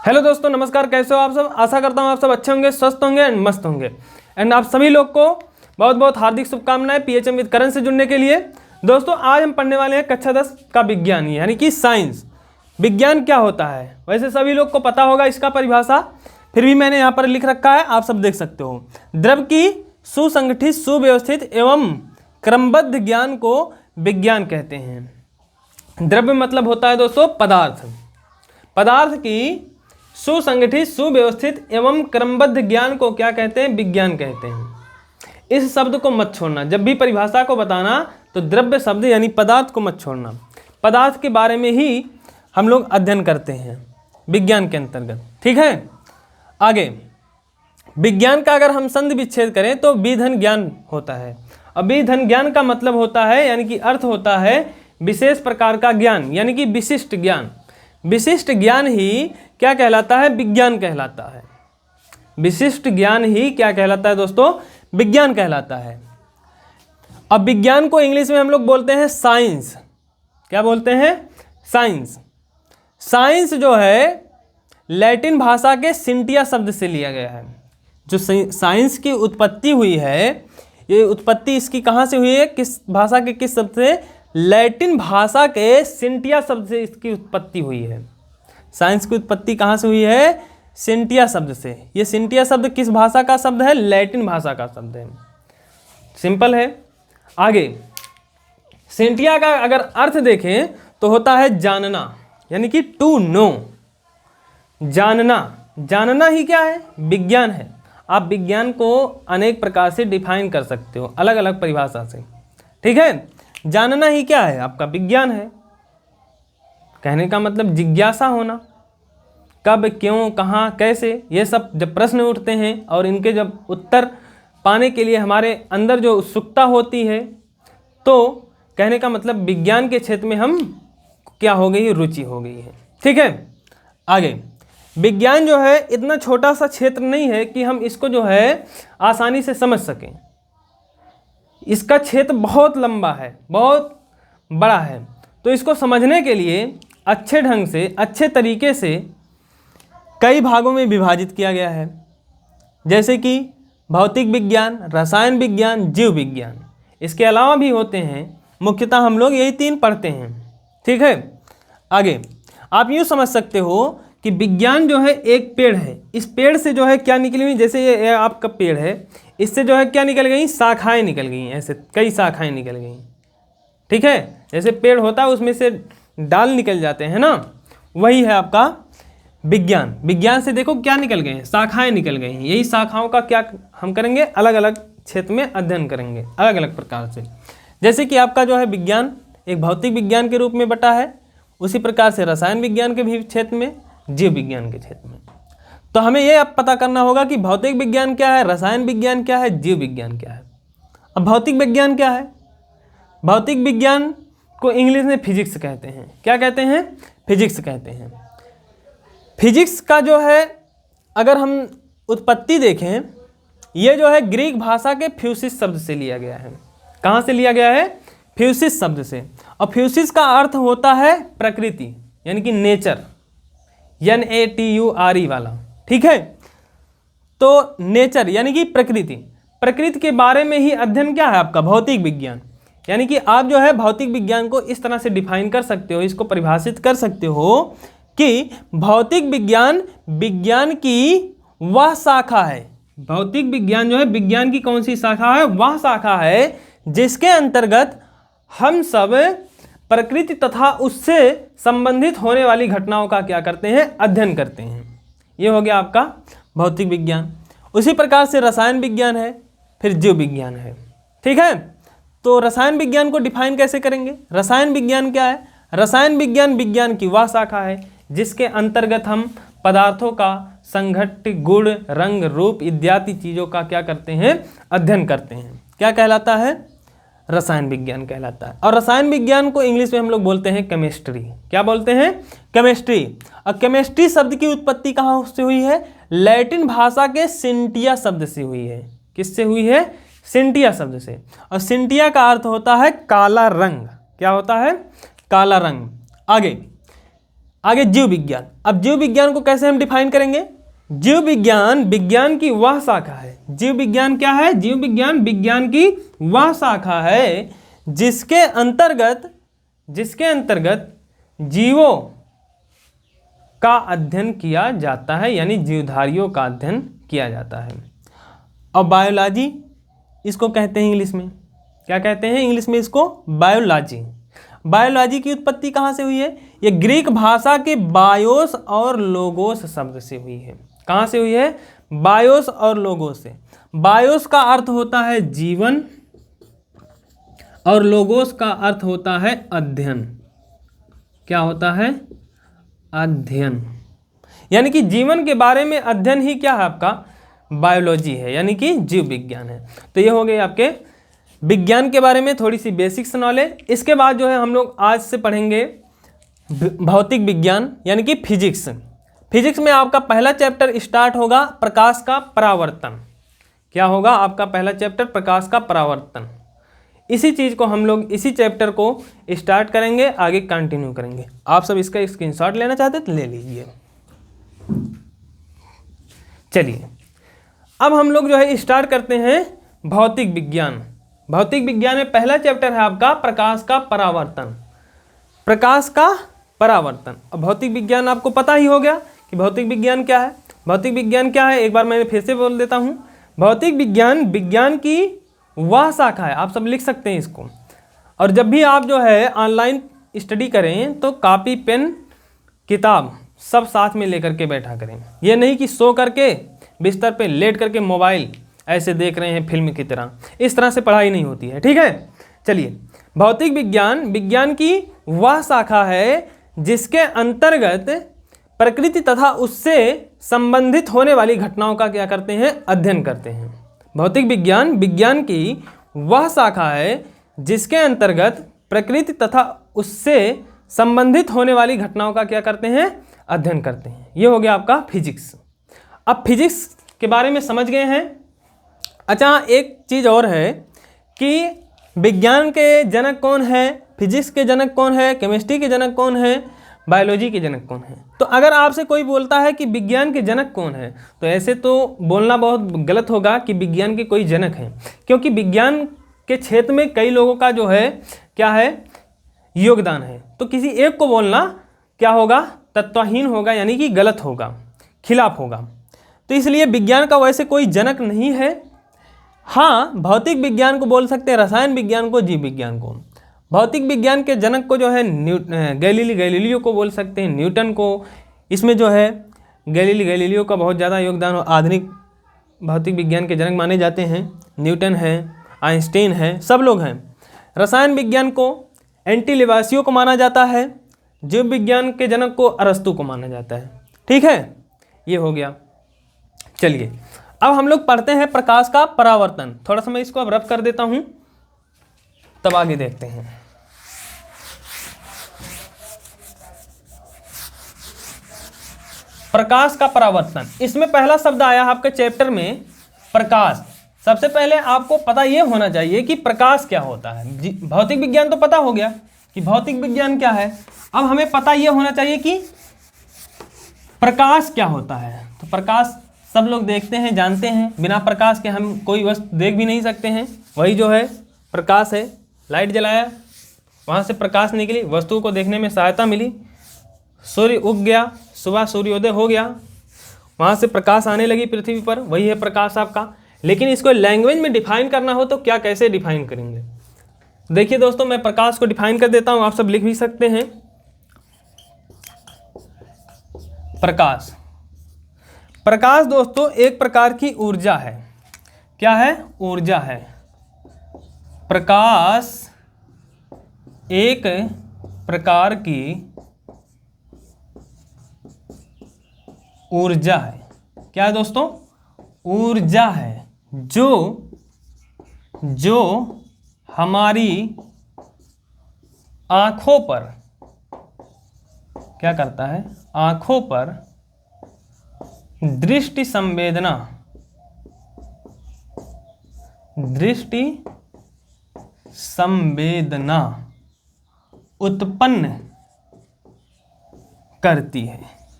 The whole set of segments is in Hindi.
हेलो दोस्तों, नमस्कार। कैसे हो आप सब? आशा करता हूँ आप सब अच्छे होंगे, स्वस्थ होंगे एंड मस्त होंगे। एंड आप सभी लोग को बहुत बहुत हार्दिक शुभकामनाएं पीएचएम विद करण से जुड़ने के लिए। दोस्तों, आज हम पढ़ने वाले हैं कक्षा 10 का विज्ञान, यानी कि साइंस। विज्ञान क्या होता है? वैसे सभी लोग को पता होगा इसका परिभाषा, फिर भी मैंने यहाँ पर लिख रखा है, आप सब देख सकते हो। द्रव की सुसंगठित, सुव्यवस्थित एवं क्रमबद्ध ज्ञान को विज्ञान कहते हैं। द्रव्य मतलब होता है दोस्तों पदार्थ। पदार्थ की सुसंगठित, सुव्यवस्थित एवं क्रमबद्ध ज्ञान को क्या कहते हैं? विज्ञान कहते हैं। इस शब्द को मत छोड़ना, जब भी परिभाषा को बताना तो द्रव्य शब्द यानी पदार्थ को मत छोड़ना। पदार्थ के बारे में ही हम लोग अध्ययन करते हैं विज्ञान के अंतर्गत, ठीक है। आगे विज्ञान का अगर हम संधि विच्छेद करें तो विधन ज्ञान होता है। अब विधन ज्ञान का मतलब होता है, यानी कि अर्थ होता है विशेष प्रकार का ज्ञान, यानी कि विशिष्ट ज्ञान। विशिष्ट ज्ञान ही क्या कहलाता है? विज्ञान कहलाता है। विशिष्ट ज्ञान ही क्या कहलाता है दोस्तों? विज्ञान कहलाता है। अब विज्ञान को इंग्लिश में हम लोग बोलते हैं साइंस। क्या बोलते हैं? साइंस। साइंस जो है लैटिन भाषा के सिंटिया शब्द से लिया गया है। जो साइंस की उत्पत्ति हुई है, ये उत्पत्ति इसकी कहाँ से हुई है? किस भाषा के किस शब्द से? लैटिन भाषा के सिंटिया शब्द से इसकी उत्पत्ति हुई है। साइंस की उत्पत्ति कहाँ से हुई है? सिंटिया शब्द से। ये सिंटिया शब्द किस भाषा का शब्द है? लैटिन भाषा का शब्द है। सिंपल है। आगे सिंटिया का अगर अर्थ देखें तो होता है जानना, यानी कि टू नो। जानना, जानना ही क्या है? विज्ञान है। आप विज्ञान को अनेक प्रकार से डिफाइन कर सकते हो, अलग अलग परिभाषा से, ठीक है। जानना ही क्या है? आपका विज्ञान है। कहने का मतलब जिज्ञासा होना, कब, क्यों, कहाँ, कैसे, ये सब जब प्रश्न उठते हैं और इनके जब उत्तर पाने के लिए हमारे अंदर जो उत्सुकता होती है, तो कहने का मतलब विज्ञान के क्षेत्र में हम क्या हो गई है? रुचि हो गई है, ठीक है। आगे विज्ञान जो है इतना छोटा सा क्षेत्र नहीं है कि हम इसको जो है आसानी से समझ सकें। इसका क्षेत्र बहुत लंबा है, बहुत बड़ा है। तो इसको समझने के लिए अच्छे ढंग से, अच्छे तरीके से कई भागों में विभाजित किया गया है, जैसे कि भौतिक विज्ञान, रसायन विज्ञान, जीव विज्ञान। इसके अलावा भी होते हैं, मुख्यतः हम लोग यही 3 पढ़ते हैं, ठीक है। आगे आप यूँ समझ सकते हो कि विज्ञान जो है एक पेड़ है। इस पेड़ से जो है क्या निकली हुई? जैसे ये आपका पेड़ है, इससे जो है क्या निकल गई? शाखाएं निकल गई। ऐसे कई शाखाएं निकल गई, ठीक है। जैसे पेड़ होता है उसमें से डाल निकल जाते हैं ना, वही है आपका विज्ञान। विज्ञान से देखो क्या निकल गए? शाखाएं निकल गई हैं। यही शाखाओं का क्या हम करेंगे? अलग अलग क्षेत्र में अध्ययन करेंगे, अलग अलग प्रकार से। जैसे कि आपका जो है विज्ञान एक भौतिक विज्ञान के रूप में बटा है, उसी प्रकार से रसायन विज्ञान के भी क्षेत्र में, जीव विज्ञान के क्षेत्र में। तो हमें ये अब पता करना होगा कि भौतिक विज्ञान क्या है, रसायन विज्ञान क्या है, जीव विज्ञान क्या है। अब भौतिक विज्ञान क्या है? भौतिक विज्ञान को इंग्लिश में फिजिक्स कहते हैं। क्या कहते हैं? फिजिक्स कहते हैं। फिजिक्स का जो है अगर हम उत्पत्ति देखें, ये जो है ग्रीक भाषा के फ्यूसिस शब्द से लिया गया है। कहाँ से लिया गया है? फ्यूसिस शब्द से। और फ्यूसिस का अर्थ होता है प्रकृति, यानी कि नेचर, NATURE वाला, ठीक है। तो नेचर यानी कि प्रकृति, प्रकृति के बारे में ही अध्ययन क्या है आपका? भौतिक विज्ञान। यानी कि आप जो है भौतिक विज्ञान को इस तरह से डिफाइन कर सकते हो, इसको परिभाषित कर सकते हो कि भौतिक विज्ञान विज्ञान की वह शाखा है। भौतिक विज्ञान जो है विज्ञान की कौन सी शाखा है? वह शाखा है जिसके अंतर्गत हम सब प्रकृति तथा उससे संबंधित होने वाली घटनाओं का क्या करते हैं? अध्ययन करते हैं। ये हो गया आपका भौतिक विज्ञान। उसी प्रकार से रसायन विज्ञान है, फिर जीव विज्ञान है, ठीक है। तो रसायन विज्ञान को डिफाइन कैसे करेंगे? रसायन विज्ञान क्या है? रसायन विज्ञान विज्ञान की वह शाखा है जिसके अंतर्गत हम पदार्थों का संघट्ट, गुण, रंग, रूप इत्यादि चीज़ों का क्या करते हैं? अध्ययन करते हैं। क्या कहलाता है? रसायन विज्ञान कहलाता है। और रसायन विज्ञान को इंग्लिश में हम लोग बोलते हैं केमिस्ट्री। क्या बोलते हैं? केमिस्ट्री। और केमिस्ट्री शब्द की उत्पत्ति कहाँ से हुई है? लैटिन भाषा के सिंटिया शब्द से हुई है। किससे हुई है? सिंटिया शब्द से। और सिंटिया का अर्थ होता है काला रंग। क्या होता है? काला रंग। आगे आगे जीव विज्ञान। अब जीव विज्ञान को कैसे हम डिफाइन करेंगे? जीव विज्ञान विज्ञान की वह शाखा है। जीव विज्ञान क्या है? जीव विज्ञान विज्ञान की वह शाखा है जिसके अंतर्गत जीवों का अध्ययन किया जाता है, यानी जीवधारियों का अध्ययन किया जाता है। और बायोलॉजी इसको कहते हैं इंग्लिश में, क्या कहते हैं इंग्लिश में इसको? बायोलॉजी। बायोलॉजी की उत्पत्ति कहाँ से हुई है? ये ग्रीक भाषा के बायोस और लोगोस शब्द से हुई है। कहाँ से हुई है? बायोस और लोगोस से। बायोस का अर्थ होता है जीवन और लोगोस का अर्थ होता है अध्ययन। क्या होता है? अध्ययन। यानी कि जीवन के बारे में अध्ययन ही क्या है आपका? बायोलॉजी है, यानी कि जीव विज्ञान है। तो ये हो गए आपके विज्ञान के बारे में थोड़ी सी बेसिक्स नॉलेज। इसके बाद जो है हम लोग आज से पढ़ेंगे भौतिक विज्ञान, यानी कि फिजिक्स। फिजिक्स में आपका पहला चैप्टर स्टार्ट होगा प्रकाश का परावर्तन। क्या होगा आपका पहला चैप्टर? प्रकाश का परावर्तन। इसी चीज़ को हम लोग इसी चैप्टर को स्टार्ट करेंगे, आगे कंटिन्यू करेंगे। आप सब इसका स्क्रीनशॉट लेना चाहते तो ले लीजिए। चलिए अब हम लोग जो है स्टार्ट करते हैं भौतिक विज्ञान। भौतिक विज्ञान में पहला चैप्टर है आपका प्रकाश का परावर्तन। प्रकाश का परावर्तन। अब भौतिक विज्ञान आपको पता ही हो गया कि भौतिक विज्ञान क्या है। भौतिक विज्ञान क्या है, एक बार मैंने फिर से बोल देता हूँ। भौतिक विज्ञान विज्ञान की वह शाखा है, आप सब लिख सकते हैं इसको। और जब भी आप जो है ऑनलाइन स्टडी करें तो कॉपी पेन किताब सब साथ में लेकर के बैठा करें। ये नहीं कि सो करके बिस्तर पे लेट करके मोबाइल ऐसे देख रहे हैं फिल्म की तरह। इस तरह से पढ़ाई नहीं होती है, ठीक है। चलिए, भौतिक विज्ञान विज्ञान की वह शाखा है जिसके अंतर्गत प्रकृति तथा उससे संबंधित होने वाली घटनाओं का क्या करते हैं? अध्ययन करते हैं। भौतिक विज्ञान विज्ञान की वह शाखा है जिसके अंतर्गत प्रकृति तथा उससे संबंधित होने वाली घटनाओं का क्या करते हैं? अध्ययन करते हैं। ये हो गया आपका फिजिक्स। अब फिजिक्स के बारे में समझ गए हैं। अच्छा, एक चीज़ और है कि विज्ञान के जनक कौन है, फिजिक्स के जनक कौन है, केमिस्ट्री के जनक कौन है, बायोलॉजी के जनक कौन है। तो अगर आपसे कोई बोलता है कि विज्ञान के जनक कौन है, तो ऐसे तो बोलना बहुत गलत होगा कि विज्ञान के कोई जनक हैं, क्योंकि विज्ञान के क्षेत्र में कई लोगों का जो है क्या है? योगदान है। तो किसी एक को बोलना क्या होगा? तत्वहीन होगा, यानी कि गलत होगा, खिलाफ होगा। तो इसलिए विज्ञान का वैसे कोई जनक नहीं है। हाँ, भौतिक विज्ञान को बोल सकते हैं, रसायन विज्ञान को, जीव विज्ञान को। भौतिक विज्ञान के जनक को जो है गैलीलियो को बोल सकते हैं, न्यूटन को। इसमें जो है गैलीलियो का बहुत ज़्यादा योगदान, आधुनिक भौतिक विज्ञान के जनक माने जाते हैं। न्यूटन है, आइंस्टीन है, सब लोग हैं। रसायन विज्ञान को एंटी लेवासियो को माना जाता है। जीव विज्ञान के जनक को अरस्तु को माना जाता है, ठीक है। ये हो गया। चलिए अब हम लोग पढ़ते हैं प्रकाश का परावर्तन। थोड़ा सा मैं इसको अब रफ कर देता हूं, तब आगे देखते हैं। प्रकाश का परावर्तन, इसमें पहला शब्द आया आपके चैप्टर में प्रकाश। सबसे पहले आपको पता यह होना चाहिए कि प्रकाश क्या होता है। भौतिक विज्ञान तो पता हो गया कि भौतिक विज्ञान क्या है। अब हमें पता यह होना चाहिए कि प्रकाश क्या होता है। तो प्रकाश सब लोग देखते हैं, जानते हैं। बिना प्रकाश के हम कोई वस्तु देख भी नहीं सकते हैं। वही जो है प्रकाश है। लाइट जलाया, वहाँ से प्रकाश निकली, वस्तु को देखने में सहायता मिली। सूर्य उग गया, सुबह सूर्योदय हो गया, वहाँ से प्रकाश आने लगी पृथ्वी पर, वही है प्रकाश आपका। लेकिन इसको लैंग्वेज में डिफाइन करना हो तो क्या, कैसे डिफाइन करेंगे? देखिए दोस्तों, मैं प्रकाश को डिफाइन कर देता हूँ, आप सब लिख भी सकते हैं। प्रकाश, प्रकाश दोस्तों एक प्रकार की ऊर्जा है। क्या है? ऊर्जा है। प्रकाश एक प्रकार की ऊर्जा है। क्या है दोस्तों? ऊर्जा है जो हमारी आंखों पर क्या करता है? आंखों पर दृष्टि संवेदना उत्पन्न करती है।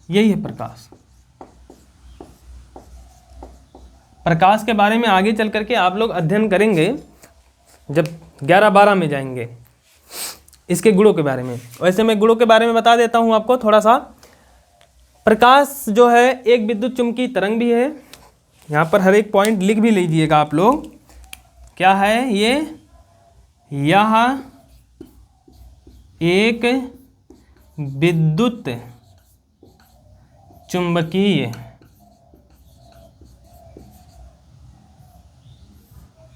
यही है प्रकाश। प्रकाश के बारे में आगे चल करके आप लोग अध्ययन करेंगे जब 11-12 में जाएंगे, इसके गुणों के बारे में। वैसे मैं गुणों के बारे में बता देता हूँ आपको थोड़ा सा। प्रकाश जो है एक विद्युत चुम्बकीय तरंग भी है। यहाँ पर हर एक पॉइंट लिख भी लीजिएगा आप लोग। क्या है ये? यह एक विद्युत चुम्बकीय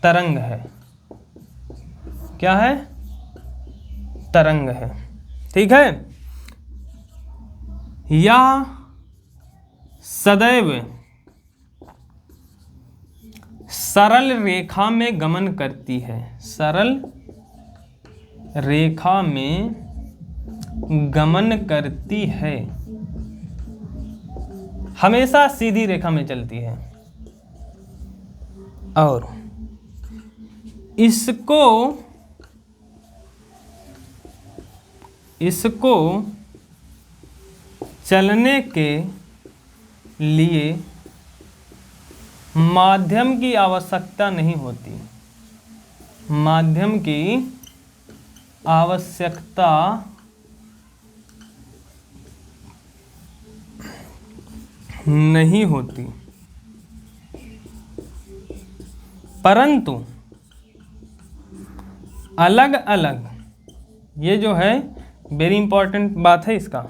तरंग है। क्या है? तरंग है। ठीक है। यह सदैव सरल रेखा में गमन करती है। सरल रेखा में गमन करती है। हमेशा सीधी रेखा में चलती है। और इसको चलने के लिए माध्यम की आवश्यकता नहीं होती। माध्यम की आवश्यकता नहीं होती, परंतु अलग अलग, ये जो है वेरी इंपॉर्टेंट बात है इसका,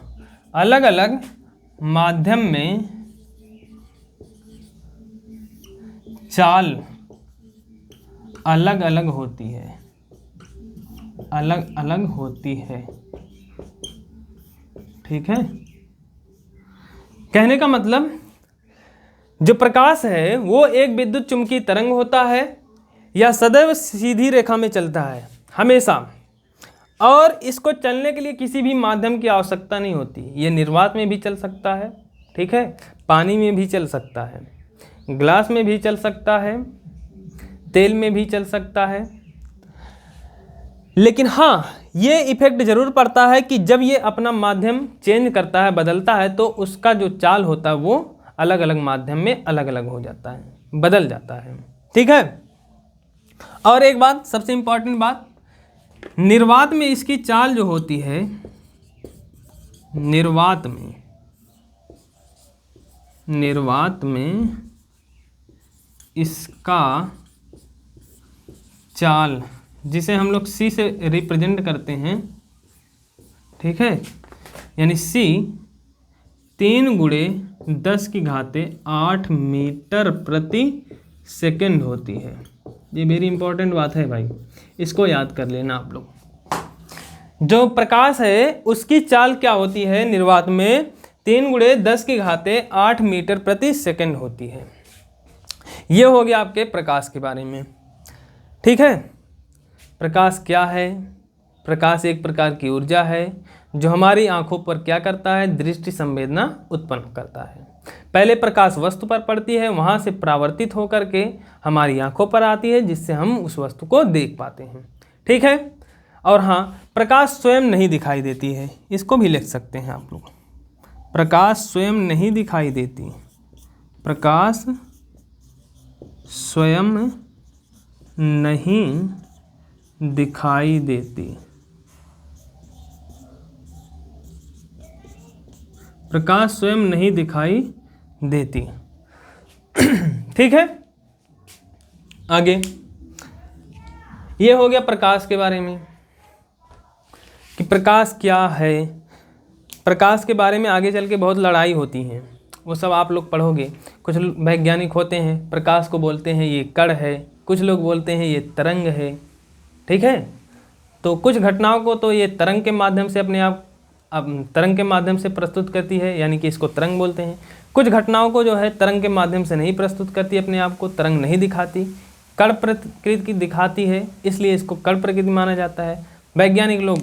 अलग अलग माध्यम में चाल अलग अलग होती है। अलग अलग होती है। ठीक है। कहने का मतलब जो प्रकाश है वो एक विद्युत चुम्बकीय तरंग होता है या सदैव सीधी रेखा में चलता है हमेशा, और इसको चलने के लिए किसी भी माध्यम की आवश्यकता नहीं होती। ये निर्वात में भी चल सकता है। ठीक है। पानी में भी चल सकता है, ग्लास में भी चल सकता है, तेल में भी चल सकता है। लेकिन हाँ, ये इफेक्ट जरूर पड़ता है कि जब ये अपना माध्यम चेंज करता है, बदलता है, तो उसका जो चाल होता है वो अलग अलग माध्यम में अलग अलग हो जाता है, बदल जाता है। ठीक है। और एक बात, सबसे इंपॉर्टेंट बात, निर्वात में इसकी चाल जो होती है, निर्वात में इसका चाल, जिसे हम लोग C से रिप्रेजेंट करते हैं, ठीक है, यानी C 3×10⁸ मीटर प्रति सेकंड होती है। ये वेरी इंपॉर्टेंट बात है भाई, इसको याद कर लेना आप लोग। जो प्रकाश है उसकी चाल क्या होती है निर्वात में? 3×10⁸ मीटर प्रति सेकंड होती है। ये हो गया आपके प्रकाश के बारे में। ठीक है। प्रकाश क्या है? प्रकाश एक प्रकार की ऊर्जा है जो हमारी आंखों पर क्या करता है? दृष्टि संवेदना उत्पन्न करता है। पहले प्रकाश वस्तु पर पड़ती है, वहाँ से परावर्तित होकर के हमारी आंखों पर आती है, जिससे हम उस वस्तु को देख पाते हैं। ठीक है। और हाँ, प्रकाश स्वयं नहीं दिखाई देती है, इसको भी लिख सकते हैं आप लोग। प्रकाश स्वयं नहीं दिखाई देती। प्रकाश स्वयं नहीं दिखाई देती। प्रकाश स्वयं नहीं दिखाई देती। ठीक है। आगे ये हो गया प्रकाश के बारे में कि प्रकाश क्या है। प्रकाश के बारे में आगे चल के बहुत लड़ाई होती है, वो सब आप लोग पढ़ोगे। कुछ वैज्ञानिक होते हैं, प्रकाश को बोलते हैं ये कण है, कुछ लोग बोलते हैं ये तरंग है। ठीक है। तो कुछ घटनाओं को तो ये तरंग के माध्यम से अपने आप तरंग के माध्यम से प्रस्तुत करती है, यानी कि इसको तरंग बोलते हैं। कुछ घटनाओं को जो है तरंग के माध्यम से नहीं प्रस्तुत करती, अपने आप को तरंग नहीं दिखाती, कण प्रकृति की दिखाती है, इसलिए इसको कण प्रकृति माना जाता है। वैज्ञानिक लोग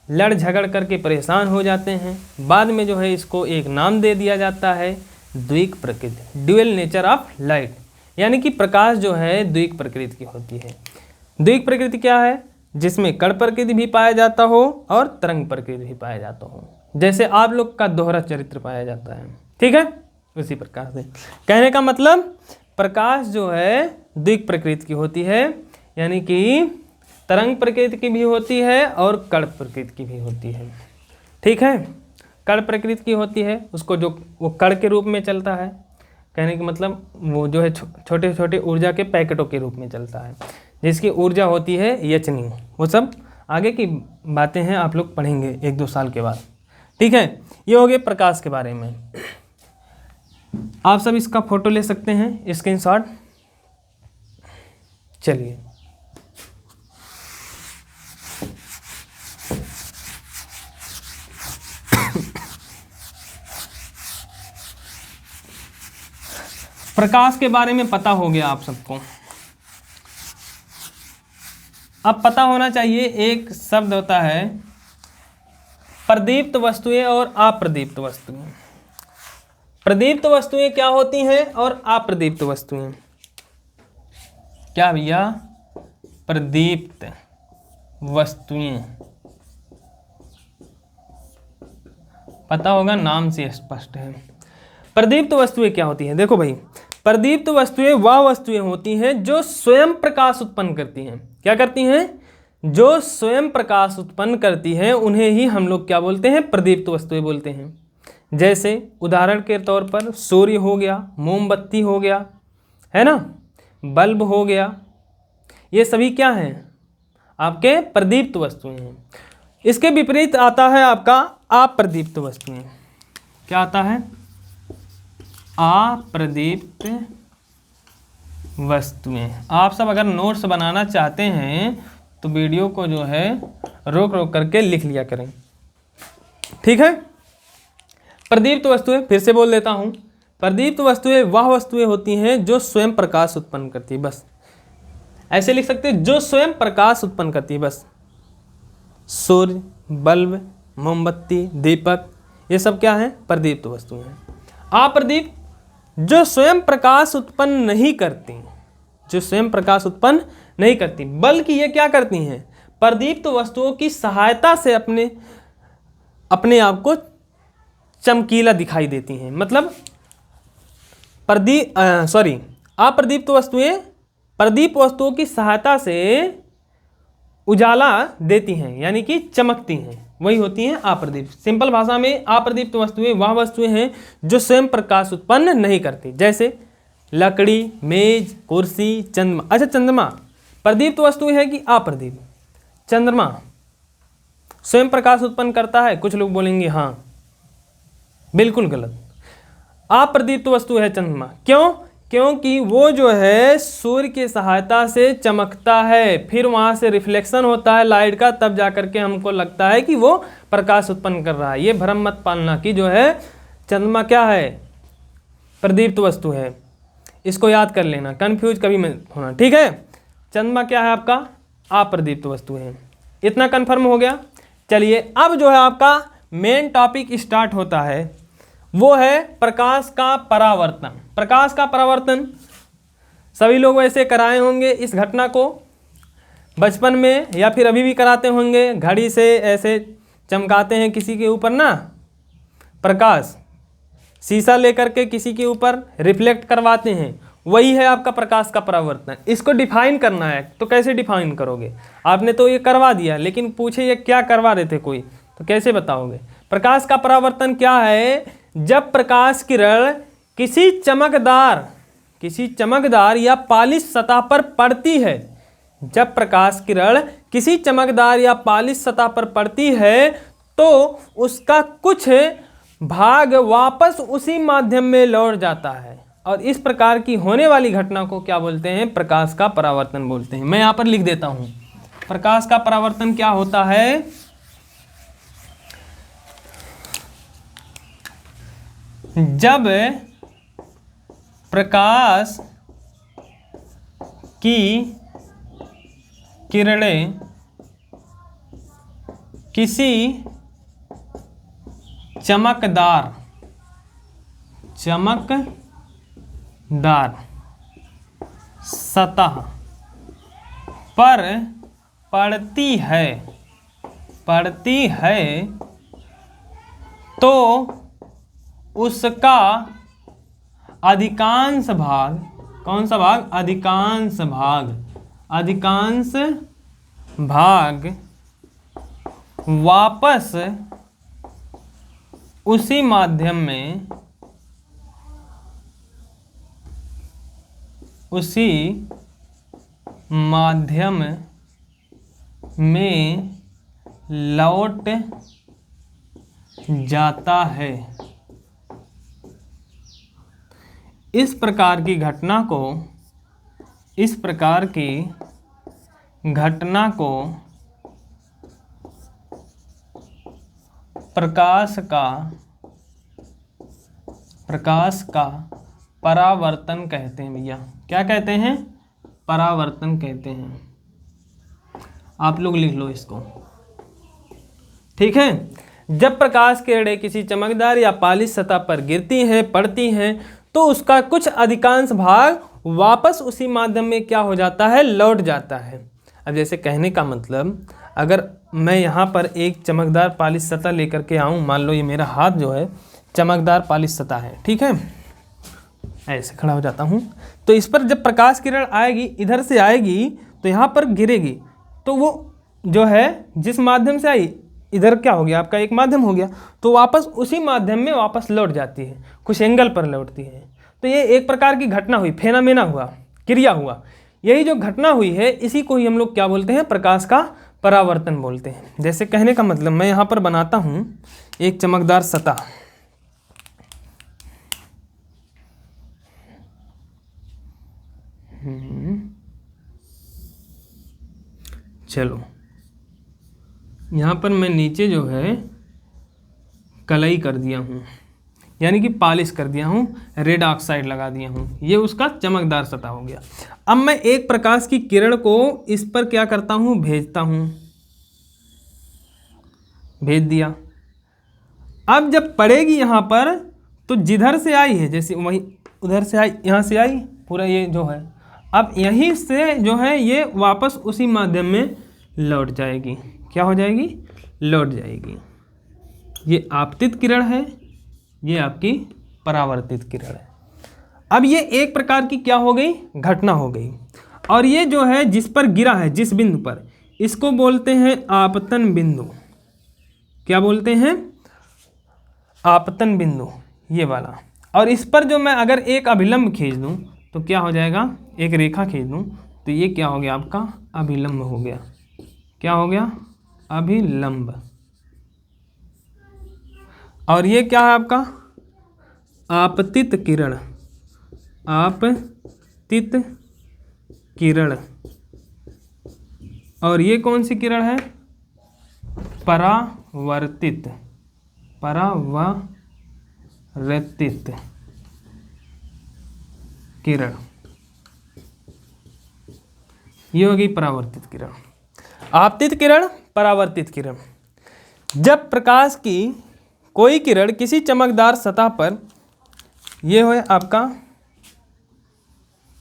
लड़ झगड़ करके परेशान हो जाते हैं, बाद में जो है इसको एक नाम दे दिया जाता है द्विक प्रकृति, ड्यूअल नेचर ऑफ लाइट, यानी कि प्रकाश जो है द्विक प्रकृति की होती है। द्विक प्रकृति क्या है? जिसमें कण प्रकृति भी पाया जाता हो और तरंग प्रकृति भी पाया जाता हो। जैसे आप लोग का दोहरा चरित्र पाया जाता है। ठीक है, उसी प्रकार से कहने का मतलब प्रकाश जो है द्विक प्रकृति की होती है, यानी कि तरंग प्रकृति की भी होती है और कण प्रकृति की भी होती है। ठीक है, कण प्रकृति की होती है, उसको जो वो कण के रूप में चलता है, कहने का मतलब वो जो है छोटे छोटे ऊर्जा के पैकेटों के रूप में चलता है, जिसकी ऊर्जा होती है एच-, वो सब आगे की बातें हैं, आप लोग पढ़ेंगे 1-2 साल के बाद। ठीक है, ये हो गए प्रकाश के बारे में। आप सब इसका फोटो ले सकते हैं, स्क्रीनशॉट। चलिए, प्रकाश के बारे में पता हो गया आप सबको। अब पता होना चाहिए एक शब्द होता है प्रदीप्त वस्तुएं और अप्रदीप्त वस्तुएं। प्रदीप्त वस्तुएं क्या होती हैं और अप्रदीप्त वस्तुएं क्या भैया? प्रदीप्त वस्तुएं पता होगा, नाम से स्पष्ट है। प्रदीप्त वस्तुएं क्या होती हैं? देखो भाई, प्रदीप्त वस्तुएं वह वस्तुएं होती हैं जो स्वयं प्रकाश उत्पन्न करती हैं। क्या करती हैं? जो स्वयं प्रकाश उत्पन्न करती हैं, उन्हें ही हम लोग क्या बोलते हैं? प्रदीप्त वस्तुएं बोलते हैं। जैसे उदाहरण के तौर पर सूर्य हो गया, मोमबत्ती हो गया, है ना, बल्ब हो गया, ये सभी क्या हैं? आपके प्रदीप्त वस्तुएं हैं। इसके विपरीत आता है आपका अप्रदीप्त वस्तुएं। क्या आता है? अप्रदीप्त वस्तुएं। आप सब अगर नोट्स बनाना चाहते हैं तो वीडियो को जो है रोक रोक करके लिख लिया करें। ठीक है, प्रदीप्त वस्तुएं फिर से बोल देता हूं। प्रदीप्त वस्तुएं वह वस्तुएं होती हैं जो स्वयं प्रकाश उत्पन्न करती है, बस ऐसे लिख सकते हैं, जो स्वयं प्रकाश उत्पन्न करती है, बस। सूर्य, बल्ब, मोमबत्ती, दीपक, ये सब क्या है? प्रदीप्त वस्तुएं हैं। अप्रदीप्त जो स्वयं प्रकाश उत्पन्न नहीं करती, जो स्वयं प्रकाश उत्पन्न नहीं करती, बल्कि ये क्या करती हैं? प्रदीप्त वस्तुओं की सहायता से अपने आप को चमकीला दिखाई देती हैं। मतलब अप्रदीप्त वस्तुएं प्रदीप्त वस्तुओं की सहायता से उजाला देती हैं, यानी कि चमकती हैं, वही होती हैं अप्रदीप्त। सिंपल भाषा में अप्रदीप्त वस्तुएं वह वस्तुएं हैं जो स्वयं प्रकाश उत्पन्न नहीं करती। जैसे लकड़ी, मेज, कुर्सी, चंद्रमा। अच्छा, चंद्रमा प्रदीप्त वस्तु है कि अप्रदीप्त? चंद्रमा स्वयं प्रकाश उत्पन्न करता है? कुछ लोग बोलेंगे हाँ, बिल्कुल गलत। अप्रदीप्त वस्तु है चंद्रमा। क्यों? क्योंकि वो जो है सूर्य की सहायता से चमकता है, फिर वहाँ से रिफ्लेक्शन होता है लाइट का, तब जाकर के हमको लगता है कि वो प्रकाश उत्पन्न कर रहा है। ये भ्रम मत पालना कि जो है चंद्रमा क्या है? प्रदीप्त वस्तु है। इसको याद कर लेना, कंफ्यूज कभी मत होना। ठीक है, चंद्रमा क्या है आपका? अप्रदीप्त वस्तु है। इतना कंफर्म हो गया। चलिए, अब जो है आपका मेन टॉपिक स्टार्ट होता है, वो है प्रकाश का परावर्तन। प्रकाश का परावर्तन सभी लोग वैसे कराए होंगे इस घटना को बचपन में, या फिर अभी भी कराते होंगे। घड़ी से ऐसे चमकाते हैं किसी के ऊपर ना प्रकाश, शीशा लेकर के किसी के ऊपर रिफ्लेक्ट करवाते हैं, वही है आपका प्रकाश का परावर्तन। इसको डिफाइन करना है, तो कैसे डिफाइन करोगे? आपने तो ये करवा दिया, लेकिन पूछे ये क्या करवा रहे थे कोई, तो कैसे बताओगे? प्रकाश का परावर्तन क्या है? जब प्रकाश किरण किसी चमकदार या पॉलिश सतह पर पड़ती है, जब प्रकाश किरण किसी चमकदार या पॉलिश सतह पर पड़ती है, तो उसका कुछ भाग वापस उसी माध्यम में लौट जाता है, और इस प्रकार की होने वाली घटना को क्या बोलते हैं? प्रकाश का परावर्तन बोलते हैं। मैं यहाँ पर लिख देता हूँ, प्रकाश का परावर्तन क्या होता है? जब प्रकाश की किरणें किसी चमकदार सतह पर पड़ती है, तो उसका अधिकांश भाग, कौन सा भाग? अधिकांश भाग, अधिकांश भाग वापस उसी माध्यम में, उसी माध्यम में लौट जाता है। इस प्रकार की घटना को, इस प्रकार की घटना को प्रकाश का परावर्तन कहते हैं। भैया क्या कहते हैं? परावर्तन कहते हैं। आप लोग लिख लो इसको, ठीक है। जब प्रकाश किरणें किसी चमकदार या पालिश सतह पर गिरती हैं, पड़ती हैं, तो उसका कुछ अधिकांश भाग वापस उसी माध्यम में क्या हो जाता है? लौट जाता है। अब जैसे कहने का मतलब, अगर मैं यहाँ पर एक चमकदार पालिश सतह लेकर के आऊँ, मान लो ये मेरा हाथ जो है चमकदार पालिश सतह है, ठीक है, ऐसे खड़ा हो जाता हूँ, तो इस पर जब प्रकाश किरण आएगी, इधर से आएगी तो यहाँ पर गिरेगी, तो वो जो है जिस माध्यम से आई, इधर क्या हो गया? आपका एक माध्यम हो गया, तो वापस उसी माध्यम में वापस लौट जाती है, कुछ एंगल पर लौटती है। तो ये एक प्रकार की घटना हुई, फेनामेना हुआ, क्रिया हुआ। यही जो घटना हुई है, इसी को ही हम लोग क्या बोलते हैं? प्रकाश का परावर्तन बोलते हैं। जैसे कहने का मतलब, मैं यहाँ पर बनाता हूँ एक चमकदार सतह, चलो यहाँ पर मैं नीचे जो है कलई कर दिया हूँ, यानी कि पॉलिश कर दिया हूँ, रेड ऑक्साइड लगा दिया हूँ, ये उसका चमकदार सतह हो गया। अब मैं एक प्रकाश की किरण को इस पर क्या करता हूँ? भेजता हूँ, भेज दिया। अब जब पड़ेगी यहाँ पर, तो जिधर से आई है, जैसे वही उधर से आई, यहाँ से आई, पूरा ये जो है, अब यहीं से जो है ये वापस उसी माध्यम में लौट जाएगी। क्या हो जाएगी? लौट जाएगी। ये आपतित किरण है, ये आपकी परावर्तित किरण है। अब ये एक प्रकार की क्या हो गई? घटना हो गई। और ये जो है जिस पर गिरा है, जिस बिंदु पर, इसको बोलते हैं आपतन बिंदु। क्या बोलते हैं? आपतन बिंदु, ये वाला। और इस पर जो मैं अगर एक अभिलंब खींच दूं तो क्या हो जाएगा? एक रेखा खींच दूं तो ये क्या हो गया? आपका अभिलंब हो गया। क्या हो गया? अभिलंब। और ये क्या है आपका? आपतित किरण। आपतित किरण। और ये कौन सी किरण है? परावर्तित। परावर्तित किरण। ये होगी परावर्तित किरण। आपतित किरण, परावर्तित किरण। जब प्रकाश की कोई किरण किसी चमकदार सतह पर, ये है आपका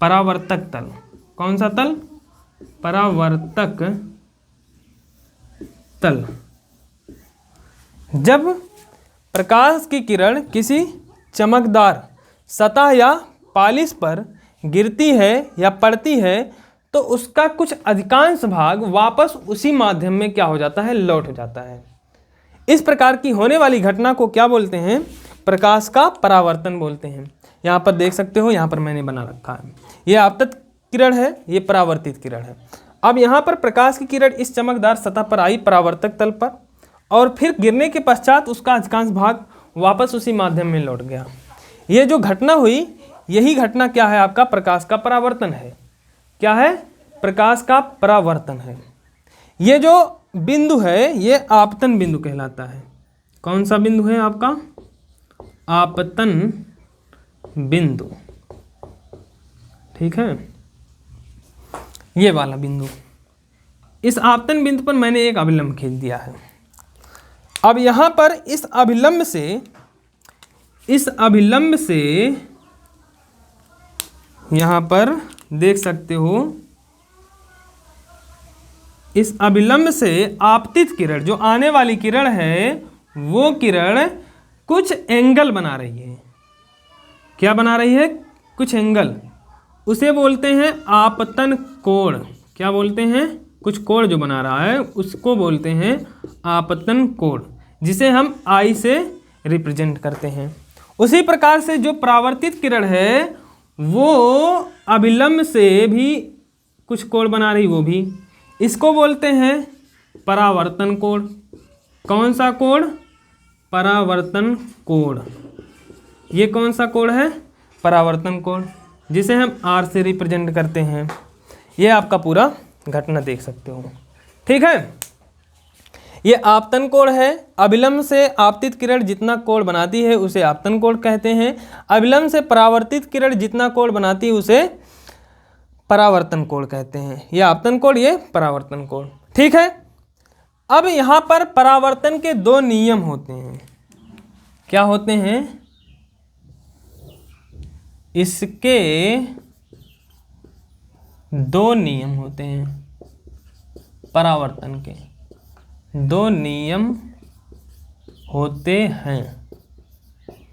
परावर्तक तल। कौन सा तल? परावर्तक तल। जब प्रकाश की किरण किसी चमकदार सतह या पालिश पर गिरती है या पड़ती है, तो उसका कुछ अधिकांश भाग वापस उसी माध्यम में क्या हो जाता है? लौट जाता है। इस प्रकार की होने वाली घटना को क्या बोलते हैं? प्रकाश का परावर्तन बोलते हैं। यहाँ पर देख सकते हो, यहाँ पर मैंने बना रखा है, ये आपतित किरण है, ये परावर्तित किरण है। अब यहाँ पर प्रकाश की किरण इस चमकदार सतह पर आई परावर्तक तल पर, और फिर गिरने के पश्चात उसका अधिकांश भाग वापस उसी माध्यम में लौट गया। ये जो घटना हुई, यही घटना क्या है? आपका प्रकाश का परावर्तन है। क्या है? प्रकाश का परावर्तन है। ये जो बिंदु है, ये आपतन बिंदु कहलाता है। कौन सा बिंदु है आपका? आपतन बिंदु। ठीक है, ये वाला बिंदु। इस आपतन बिंदु पर मैंने एक अभिलंब खींच दिया है। अब यहाँ पर इस अभिलंब से यहाँ पर देख सकते हो, इस अभिलंब से आपतित किरण, जो आने वाली किरण है, वो किरण कुछ एंगल बना रही है। क्या बना रही है? कुछ एंगल, उसे बोलते हैं आपतन कोण। क्या बोलते हैं? कुछ कोण जो बना रहा है उसको बोलते हैं आपतन कोण, जिसे हम आई से रिप्रेजेंट करते हैं। उसी प्रकार से जो परावर्तित किरण है वो अभिलंब से भी कुछ कोण बना रही, वो भी, इसको बोलते हैं परावर्तन कोण। कौन सा कोण? परावर्तन कोण। ये कौन सा कोण है? परावर्तन कोण, जिसे हम आर से रिप्रेजेंट करते हैं। ये आपका पूरा घटना देख सकते हो। ठीक है, ये आपतन कोण है। अभिलंब से आपतित किरण जितना कोण बनाती है उसे आपतन कोण कहते हैं। अभिलंब से परावर्तित किरण जितना कोण बनाती है उसे परावर्तन कोण कहते हैं। ये आपतन कोण, ये परावर्तन कोण। ठीक है, अब यहाँ पर परावर्तन के दो नियम होते हैं। क्या होते हैं? इसके दो नियम होते हैं। परावर्तन के दो नियम होते हैं।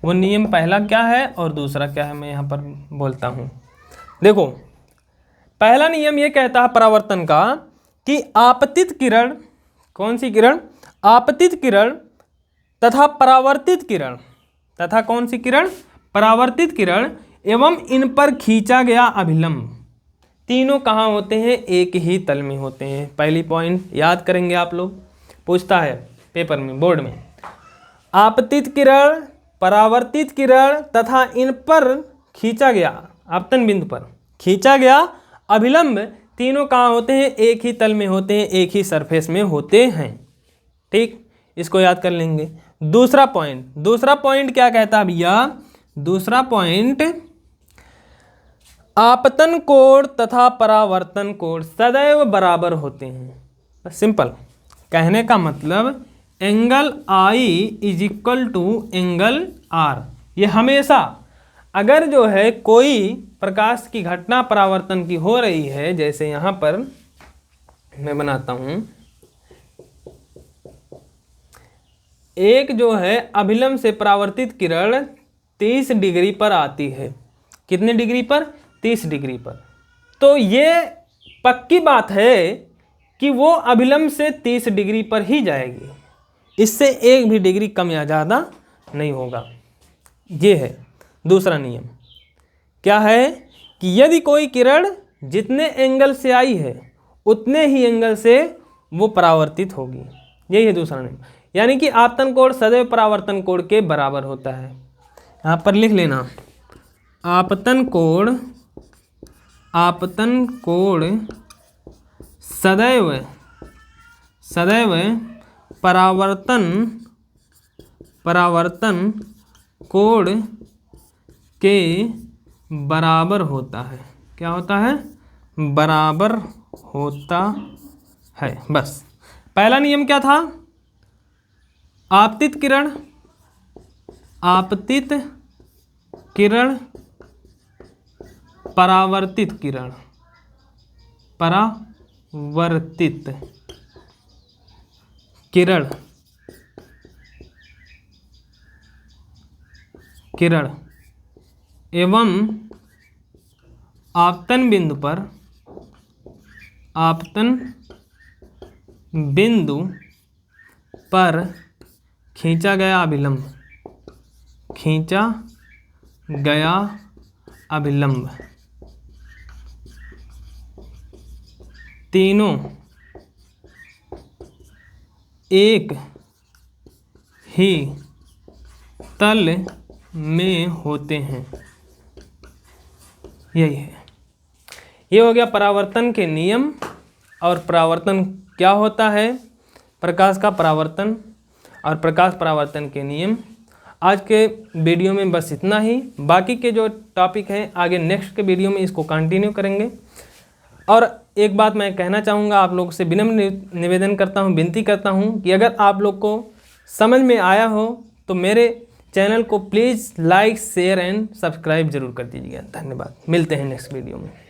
वो नियम पहला क्या है और दूसरा क्या है, मैं यहाँ पर बोलता हूँ। देखो, पहला नियम ये कहता है परावर्तन का कि आपतित किरण, कौन सी किरण? आपतित किरण तथा परावर्तित किरण, तथा कौन सी किरण? परावर्तित किरण एवं इन पर खींचा गया अभिलंब, तीनों कहाँ होते हैं? एक ही तल में होते हैं। पहली पॉइंट याद करेंगे आप लोग, पूछता है पेपर में, बोर्ड में। आपतित किरण, परावर्तित किरण तथा इन पर खींचा गया, आपतन बिंदु पर खींचा गया अभिलंब, तीनों कहाँ होते हैं? एक ही तल में होते हैं, एक ही सरफेस में होते हैं। ठीक, इसको याद कर लेंगे। दूसरा पॉइंट क्या कहता है भैया? दूसरा पॉइंट, आपतन कोण तथा परावर्तन कोण सदैव बराबर होते हैं। सिंपल, कहने का मतलब angle I is equal to angle R. ये हमेशा, अगर जो है कोई प्रकाश की घटना परावर्तन की हो रही है, जैसे यहाँ पर मैं बनाता हूँ, एक जो है अभिलंब से परावर्तित किरण 30 डिग्री पर आती है। कितने डिग्री पर? 30 डिग्री पर। तो ये पक्की बात है कि वो अभिलंब से 30 डिग्री पर ही जाएगी, इससे एक भी डिग्री कम या ज़्यादा नहीं होगा। ये है दूसरा नियम। क्या है? कि यदि कोई किरण जितने एंगल से आई है उतने ही एंगल से वो परावर्तित होगी। यही है दूसरा नियम, यानी कि आपतन कोण सदैव परावर्तन कोण के बराबर होता है। यहाँ पर लिख लेना, आपतन कोण सदैव परावर्तन कोण के बराबर होता है। क्या होता है? बराबर होता है। बस, पहला नियम क्या था? आपतित किरण परावर्तित किरण एवं आपतन बिंदु पर खींचा गया अभिलंब, तीनों एक ही तल में होते हैं। यही है, ये हो गया परावर्तन के नियम। और परावर्तन क्या होता है? प्रकाश का परावर्तन और प्रकाश परावर्तन के नियम। आज के वीडियो में बस इतना ही। बाकी के जो टॉपिक हैं आगे नेक्स्ट के वीडियो में इसको कंटिन्यू करेंगे। और एक बात मैं कहना चाहूँगा, आप लोग से विनम्र निवेदन करता हूँ, विनती करता हूँ कि अगर आप लोग को समझ में आया हो तो मेरे चैनल को please like, share and subscribe जरूर कर दीजिएगा। धन्यवाद। मिलते हैं नेक्स्ट वीडियो में।